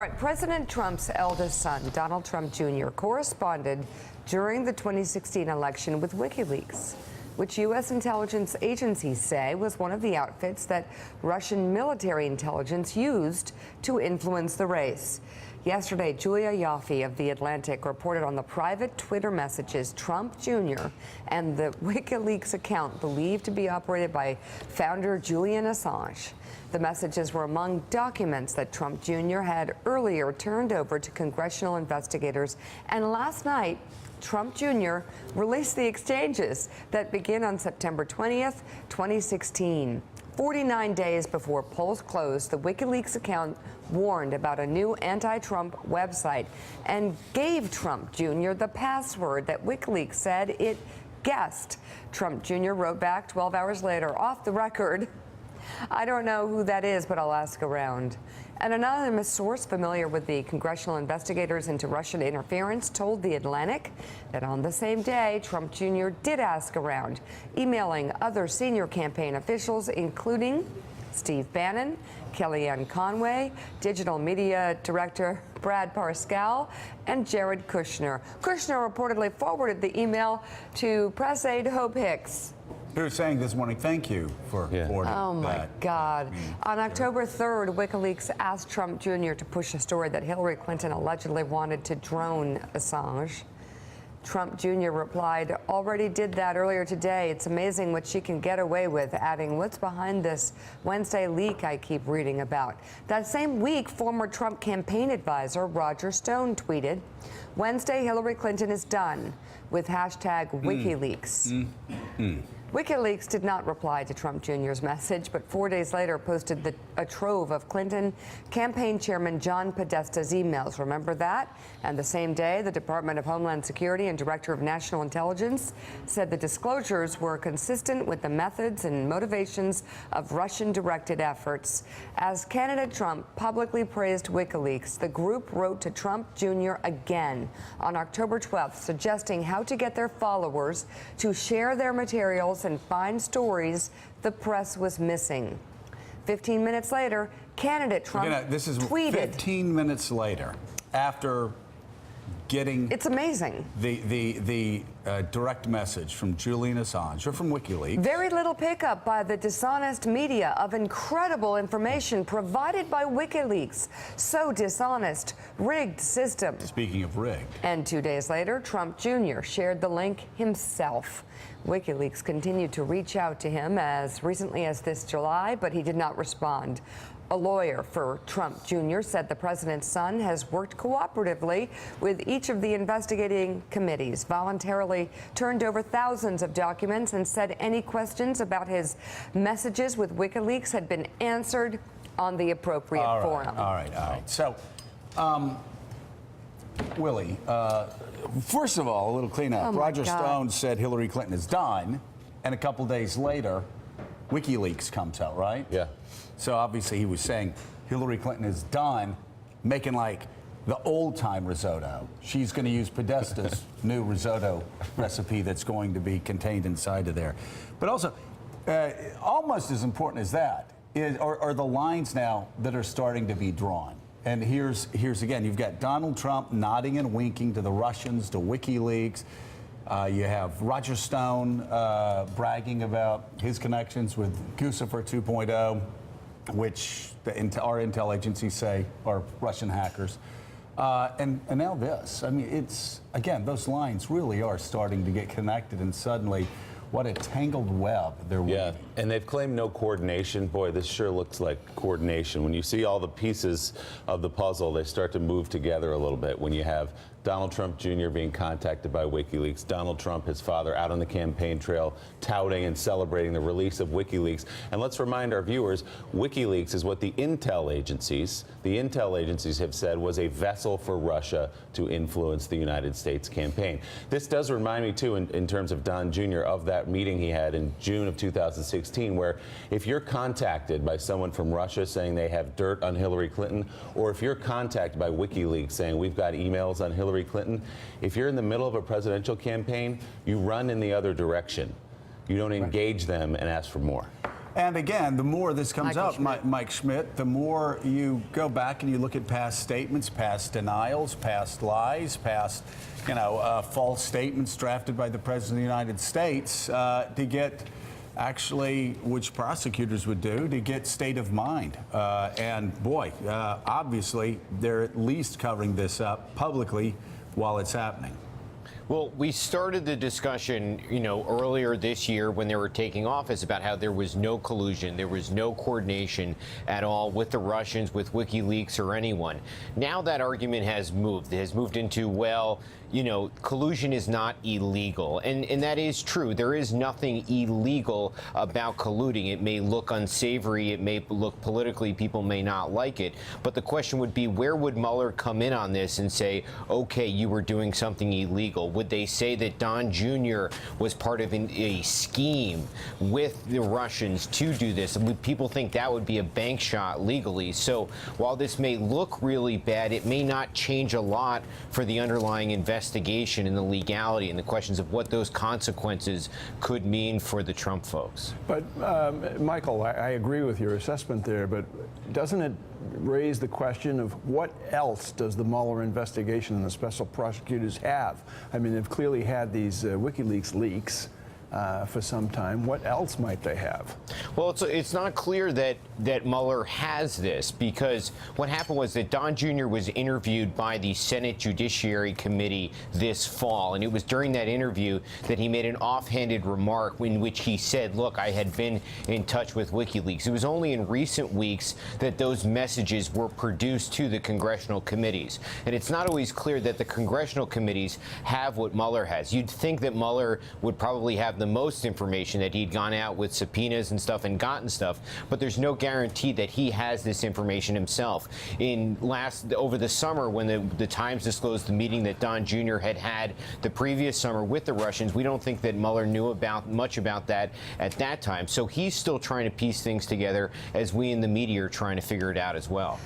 All right, President Trump's eldest son, Donald Trump Jr., corresponded during the 2016 election with Wikileaks, which U.S. intelligence agencies say was one of the outfits that Russian military intelligence used to influence the race. Yesterday, Julia Yaffe of The Atlantic reported on the private Twitter messages Trump Jr. and the Wikileaks account believed to be operated by founder Julian Assange. The messages were among documents that Trump Jr. had earlier turned over to congressional investigators. And last night, Trump Jr. released the exchanges that begin on September 20th, 2016. 49 days before polls closed, the Wikileaks account warned about a new anti-Trump website and gave Trump Jr. the password that Wikileaks said it guessed. Trump Jr. wrote back 12 hours later, off the record, "I don't know who that is, but I'll ask around." An anonymous source familiar with the congressional investigators into Russian interference told The Atlantic that on the same day, Trump Jr. did ask around, emailing other senior campaign officials, including Steve Bannon, Kellyanne Conway, digital media director Brad Parscale, and Jared Kushner. Kushner reportedly forwarded the email to press aide Hope Hicks. He was saying this morning, thank you for forwarding Oh, my that. God. On October 3rd, Wikileaks asked Trump Jr. to push a story that Hillary Clinton allegedly wanted to drone Assange. Trump Jr. replied, "Already did that earlier today. It's amazing what she can get away with," adding, "What's behind this Wednesday leak I keep reading about?" That same week, former Trump campaign advisor Roger Stone tweeted, "Wednesday, Hillary Clinton is done," with hashtag Wikileaks. Wikileaks did not reply to Trump Jr.'s message, but 4 days later posted a trove of Clinton campaign chairman John Podesta's emails. Remember that? And the same day, the Department of Homeland Security and Director of National Intelligence said the disclosures were consistent with the methods and motivations of Russian-directed efforts. As candidate Trump publicly praised Wikileaks, the group wrote to Trump Jr. again on October 12th, suggesting how to get their followers to share their materials and find stories the press was missing. 15 minutes later, candidate Trump this is tweeted. 15 minutes later, after getting It's amazing. the direct message from Julian Assange or from WikiLeaks. Very little pickup by the dishonest media of incredible information provided by WikiLeaks. So dishonest, rigged system. Speaking of rigged. And 2 days later, Trump Jr. shared the link himself. WikiLeaks continued to reach out to him as recently as this July, but he did not respond. A lawyer for Trump Jr. said the president's son has worked cooperatively with each of the investigating committees, voluntarily turned over thousands of documents, and said any questions about his messages with WikiLeaks had been answered on the appropriate forum. All right. So, Willie, first of all, a little cleanup. Roger Stone said Hillary Clinton is done, and a couple days later, WikiLeaks comes out, right? Yeah. So obviously he was saying Hillary Clinton is done making like the old-time risotto. She's going to use Podesta's new risotto recipe that's going to be contained inside of there. But also, almost as important as that are the lines now that are starting to be drawn. And here's again, you've got Donald Trump nodding and winking to the Russians, to WikiLeaks. You have Roger Stone bragging about his connections with Guccifer 2.0, which our intel agencies say are Russian hackers. And now this. I mean, it's, again, those lines really are starting to get connected, and suddenly, what a tangled web there will be. Yeah, and they've claimed no coordination. Boy, this sure looks like coordination. When you see all the pieces of the puzzle, they start to move together a little bit. When you have Donald Trump Jr. being contacted by WikiLeaks, Donald Trump, his father, out on the campaign trail, touting and celebrating the release of WikiLeaks. And let's remind our viewers, WikiLeaks is what the intel agencies have said was a vessel for Russia to influence the United States campaign. This does remind me, too, in terms of Don Jr., of that meeting he had in June of 2016, where if you're contacted by someone from Russia saying they have dirt on Hillary Clinton, or if you're contacted by WikiLeaks saying we've got emails on Hillary Clinton, if you're in the middle of a presidential campaign, you run in the other direction. You don't engage them and ask for more. And again, the more this comes Michael up, Schmidt. Mike Schmidt, the more you go back and you look at past statements, past denials, past lies, past, false statements drafted by the President of the United States to get actually, which prosecutors would do, to get state of mind. And boy, obviously, they're at least covering this up publicly while it's happening. Well, we started the discussion, earlier this year when they were taking office about how there was no collusion, there was no coordination at all with the Russians, with WikiLeaks or anyone. Now that argument has moved. It has moved into, well, collusion is not illegal. And that is true. There is nothing illegal about colluding. It may look unsavory. It may look politically, people may not like it. But the question would be, where would Mueller come in on this and say, okay, you were doing something illegal? Would they say that Don Jr. was part of a scheme with the Russians to do this? People think that would be a bank shot legally. So while this may look really bad, it may not change a lot for the underlying investigation and the legality and the questions of what those consequences could mean for the Trump folks. But, Michael, I agree with your assessment there, but doesn't it raise the question of what else does the Mueller investigation and the special prosecutors have? I mean, they've clearly had these WikiLeaks leaks for some time. What else might they have? Well, it's not clear that Mueller has this, because what happened was that Don Jr. was interviewed by the Senate Judiciary Committee this fall, and it was during that interview that he made an offhanded remark in which he said, look, I had been in touch with WikiLeaks. It was only in recent weeks that those messages were produced to the congressional committees, and it's not always clear that the congressional committees have what Mueller has. You'd think that Mueller would probably have the most information, that he'd gone out with subpoenas and stuff and gotten stuff, but there's no guarantee that he has this information himself. Over the summer, when the Times disclosed the meeting that Don Jr. had the previous summer with the Russians, we don't think that Mueller knew much about that at that time. So he's still trying to piece things together, as we in the media are trying to figure it out as well.